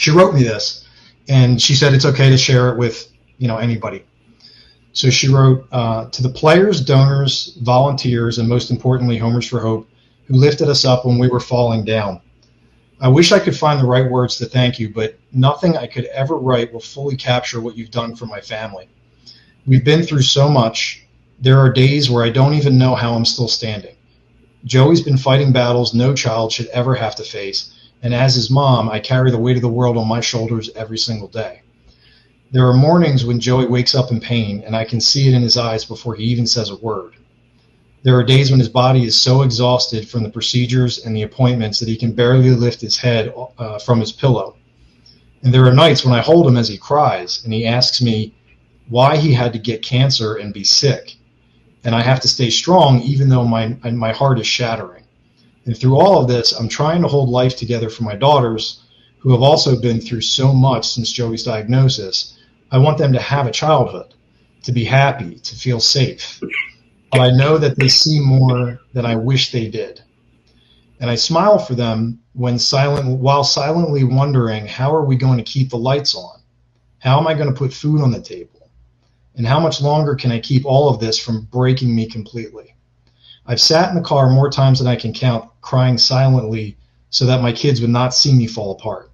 she wrote me this, and she said it's okay to share it with anybody. So she wrote, to the players, donors, volunteers, and most importantly, Homers for Hope, who lifted us up when we were falling down. I wish I could find the right words to thank you, but nothing I could ever write will fully capture what you've done for my family. We've been through so much. There are days where I don't even know how I'm still standing. Joey's been fighting battles no child should ever have to face, and as his mom, I carry the weight of the world on my shoulders every single day. There are mornings when Joey wakes up in pain, and I can see it in his eyes before he even says a word. There are days when his body is so exhausted from the procedures and the appointments that he can barely lift his head from his pillow. And there are nights when I hold him as he cries, and he asks me why he had to get cancer and be sick. And I have to stay strong even though my heart is shattering. And through all of this, I'm trying to hold life together for my daughters, who have also been through so much since Joey's diagnosis. I want them to have a childhood, to be happy, to feel safe. But I know that they see more than I wish they did. And I smile for them while silently wondering, how are we going to keep the lights on? How am I going to put food on the table? And how much longer can I keep all of this from breaking me completely? I've sat in the car more times than I can count, crying silently so that my kids would not see me fall apart.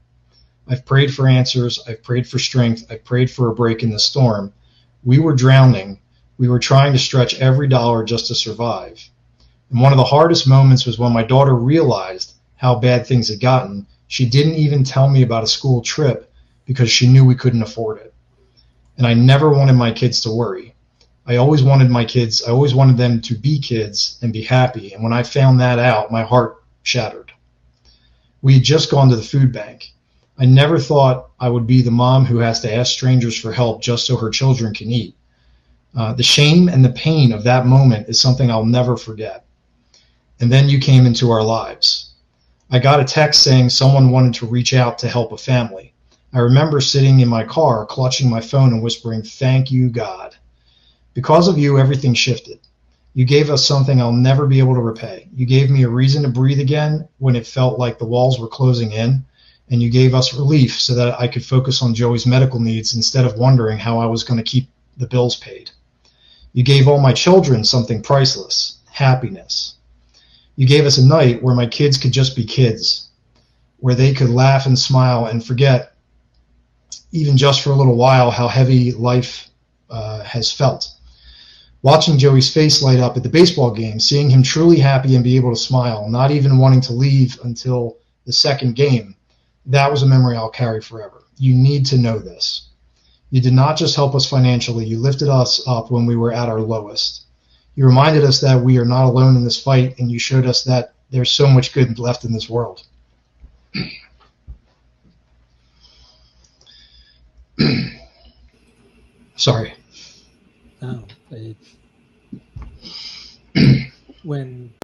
I've prayed for answers. I've prayed for strength. I've prayed for a break in the storm. We were drowning. We were trying to stretch every dollar just to survive. And one of the hardest moments was when my daughter realized how bad things had gotten. She didn't even tell me about a school trip because she knew we couldn't afford it. And I never wanted my kids to worry. I always wanted them to be kids and be happy. And when I found that out, my heart shattered. We had just gone to the food bank. I never thought I would be the mom who has to ask strangers for help just so her children can eat. The shame and the pain of that moment is something I'll never forget. And then you came into our lives. I got a text saying someone wanted to reach out to help a family. I remember sitting in my car, clutching my phone and whispering, "Thank you, God." Because of you, everything shifted. You gave us something I'll never be able to repay. You gave me a reason to breathe again when it felt like the walls were closing in. And you gave us relief so that I could focus on Joey's medical needs instead of wondering how I was going to keep the bills paid. You gave all my children something priceless, happiness. You gave us a night where my kids could just be kids, where they could laugh and smile and forget, even just for a little while, how heavy life has felt. Watching Joey's face light up at the baseball game, seeing him truly happy and be able to smile, not even wanting to leave until the second game, that was a memory I'll carry forever. You need to know this. You did not just help us financially, you lifted us up when we were at our lowest. You reminded us that we are not alone in this fight, and you showed us that there's so much good left in this world. Sorry. No, when